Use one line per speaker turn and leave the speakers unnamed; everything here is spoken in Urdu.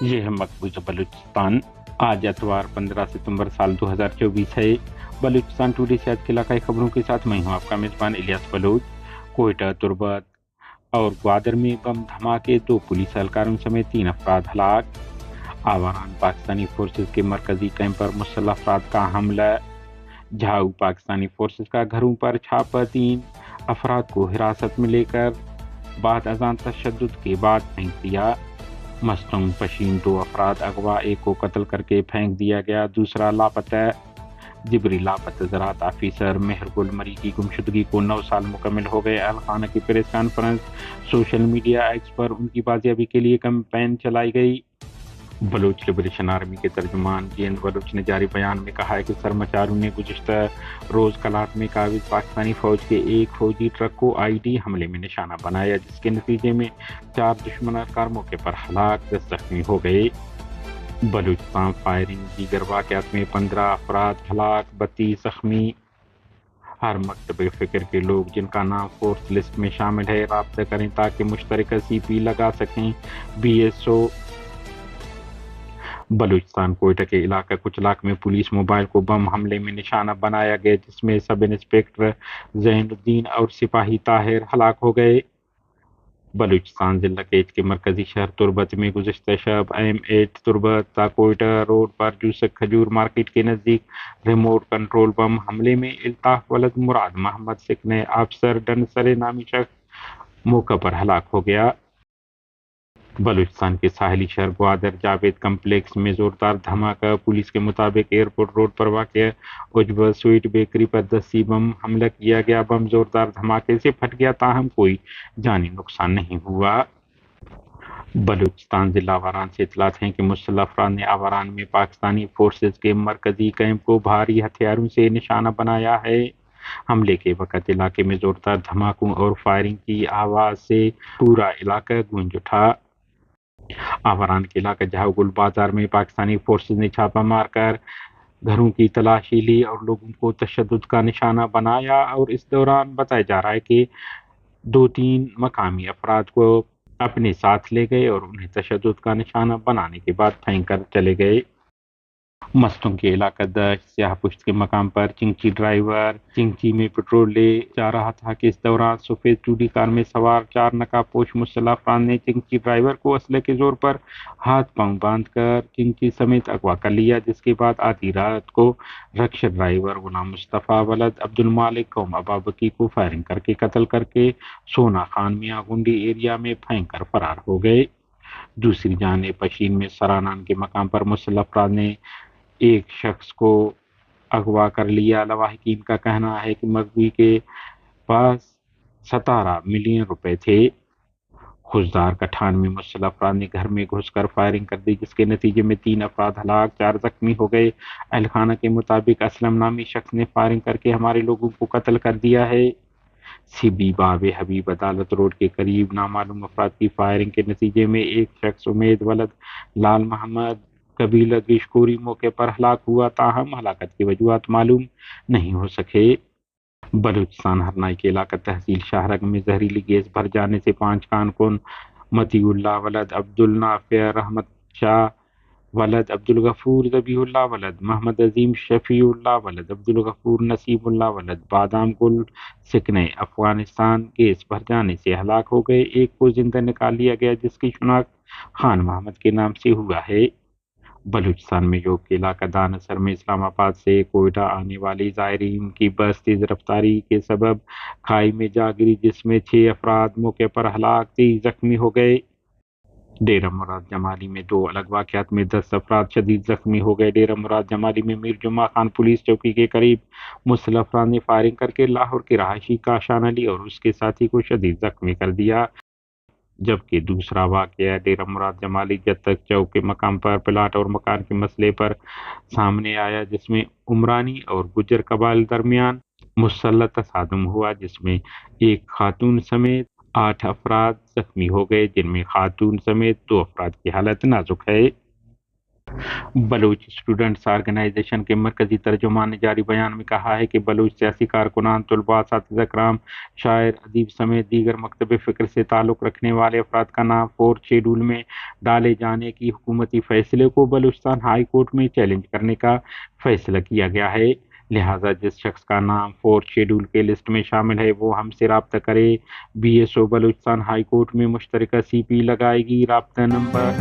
یہ ہے مقبوضہ بلوچستان۔ آج اتوار 15 ستمبر سال 2024 ہے۔ بلوچستان ٹوڈے سے آج کے علاقائی خبروں کے ساتھ میں ہوں آپ کا میزبان الیاس بلوچ۔ کوئٹہ، تربت اور گوادر میں بم دھماکے، 2 پولیس اہلکاروں سمیت 3 افراد ہلاک۔ آوران پاکستانی فورسز کے مرکزی کیمپ پر مسلح افراد کا حملہ۔ جھاؤ پاکستانی فورسز کا گھروں پر چھاپہ، 3 افراد کو حراست میں لے کر بعد ازاں تشدد کے بعد پھینک دیا۔ مستنگ پشین، 2 افراد اغوا، ایک کو قتل کر کے پھینک دیا گیا، دوسرا لاپتہ۔ جبری لاپتہ زراعت آفیسر مہر گل مری کی گمشدگی کو 9 سال مکمل ہو گئے۔ اہلخانہ کی press conference, social media X پر ان کی بازیابی کے لیے کمپین چلائی گئی۔ بلوچ لبریشن آرمی کے ترجمان جین بلوچ نے جاری بیان میں کہا ہے کہ سرمچاروں نے گزشتہ روز کلاٹ میں قابض پاکستانی فوج کے ایک فوجی ٹرک کو آئی ڈی حملے میں نشانہ بنایا، جس کے نتیجے میں 4 دشمن اہلکار موقع پر ہلاک، 10 زخمی ہو گئے۔ بلوچستان فائرنگ، دیگر واقعات میں 15 افراد ہلاک، 32 زخمی۔ ہر مکتب فکر کے لوگ جن کا نام فورس لسٹ میں شامل ہے رابطہ کریں تاکہ مشترکہ سی پی لگا سکیں، B S O. Balochistan Quetta کے علاقہ کچلاک میں پولیس موبائل کو بم حملے میں نشانہ بنایا گیا، جس میں سب انسپکٹر زین الدین اور سپاہی طاہر ہلاک ہو گئے۔ بلوچستان ضلع کیچ کے مرکزی شہر تربت میں گزشتہ شب M8 تربت تا کوئٹہ روڈ پر جوسک کھجور مارکیٹ کے نزدیک ریموٹ کنٹرول بم حملے میں الطاف ولد مراد محمد سکنے افسر ڈنسر نامی شخص موقع پر ہلاک ہو گیا۔ بلوچستان کے ساحلی شہر گوادر جاوید کمپلیکس میں زوردار دھماکہ، پولیس کے مطابق ایئرپورٹ روڈ پر واقع عجبہ سویٹ بیکری پر 10 بم حملہ کیا گیا۔ بم زوردار دھماکے سے پھٹ گیا، تاہم کوئی جانی نقصان نہیں ہوا۔ بلوچستان ضلع آوران سے اطلاعات ہیں کہ مسلح افراد نے آوران میں پاکستانی فورسز کے مرکزی کیمپ کو بھاری ہتھیاروں سے نشانہ بنایا ہے۔ حملے کے وقت علاقے میں زوردار دھماکوں اور فائرنگ کی آواز سے پورا علاقہ گونج اٹھا۔ آوران کے علاقہ جھاؤ گل بازار میں پاکستانی فورسز نے چھاپہ مار کر گھروں کی تلاشی لی اور لوگوں کو تشدد کا نشانہ بنایا، اور اس دوران بتایا جا رہا ہے کہ 2-3 مقامی افراد کو اپنے ساتھ لے گئے اور انہیں تشدد کا نشانہ بنانے کے بعد پھینک کر چلے گئے۔ مستنگ کے علاقہ دشت سیاہ پشت کے مقام پر چنگچی ڈرائیور چنگچی میں پٹرول لے جا رہا تھا کہ اس دوران سفید ٹوڈی کار میں سوار 4 نقاب پوش مسلح افراد نے چنگچی ڈرائیور کو اسلحے کے زور پر ہاتھ پاؤں باندھ کر چنگچی سمیت اغوا کر لیا، جس کے بعد آدھی رات کو رکشہ ڈرائیور غلام مصطفیٰ ولد عبد المالک قوم ابابکی کو فائرنگ کر کے قتل کر کے سونا خان میاں گنڈی ایریا میں پھینک کر فرار ہو گئے۔ دوسری جانب پشین میں سرانان کے مقام پر مسلح افراد نے ایک شخص کو اغوا کر لیا۔ لواحقین کا کہنا ہے کہ مغوی کے پاس 17 ملین روپے تھے۔ خوزدار کٹھان میں مسلح افراد نے گھر میں گھس کر فائرنگ کر دی، جس کے نتیجے میں 3 افراد ہلاک، 4 زخمی ہو گئے۔ اہلخانہ کے مطابق اسلم نامی شخص نے فائرنگ کر کے ہمارے لوگوں کو قتل کر دیا ہے۔ سی بی باب حبیب عدالت روڈ کے قریب نامعلوم افراد کی فائرنگ کے نتیجے میں ایک شخص امید ولد لال محمد قبیلہ گشکوری موقع پر ہلاک ہوا، تاہم ہلاکت کی وجوہات معلوم نہیں ہو سکے۔ بلوچستان ہرنائی کے علاقہ تحصیل شاہرگ میں زہریلی گیس بھر جانے سے 5 کارکن متی اللہ ولد عبد النافع، رحمت شاہ ولد عبد الغفور، ذبیح اللہ ولد محمد عظیم، شفیع اللہ ولد عبد الغفور، نصیب اللہ ولد بادام گل سکنے افغانستان گیس بھر جانے سے ہلاک ہو گئے۔ ایک کو زندہ نکال لیا گیا، جس کی شناخت خان محمد کے نام سے ہوا ہے۔ بلوچستان میں جوگ کے علاقہ دانسر میں اسلام آباد سے کوئٹہ آنے والی زائرین کی بس تیز رفتاری کے سبب کھائی میں جا گری، جس میں 6 افراد موقع پر ہلاک، 30 زخمی ہو گئے۔ ڈیرہ مراد جمالی میں 2 الگ واقعات میں 10 افراد شدید زخمی ہو گئے۔ ڈیرہ مراد جمالی میں میر جمعہ خان پولیس چوکی کے قریب مسلح افراد نے فائرنگ کر کے لاہور کے رہائشی کاشان علی اور اس کے ساتھی کو شدید زخمی کر دیا، جبکہ دوسرا واقعہ ڈیرہ مراد جمالی جتک چوک کے مقام پر پلاٹ اور مکان کے مسئلے پر سامنے آیا، جس میں عمرانی اور گجر قبائل درمیان مسلح تصادم ہوا، جس میں ایک خاتون سمیت 8 افراد زخمی ہو گئے، جن میں خاتون سمیت 2 افراد کی حالت نازک ہے۔ بلوچ اسٹوڈنٹس آرگنائزیشن کے مرکزی ترجمان نے جاری بیان میں کہا ہے کہ بلوچ سیاسی کارکنان، طلباء، اساتذہ کرام، شاعر، ادیب سمیت دیگر مکتب فکر سے تعلق رکھنے والے افراد کا نام فورتھ شیڈول میں ڈالے جانے کی حکومتی فیصلے کو بلوچستان ہائی کورٹ میں چیلنج کرنے کا فیصلہ کیا گیا ہے۔ لہٰذا جس شخص کا نام فورتھ شیڈول کے لسٹ میں شامل ہے وہ ہم سے رابطہ کرے۔ BSO بلوچستان ہائی کورٹ میں مشترکہ CP لگائے گی۔ رابطہ نمبر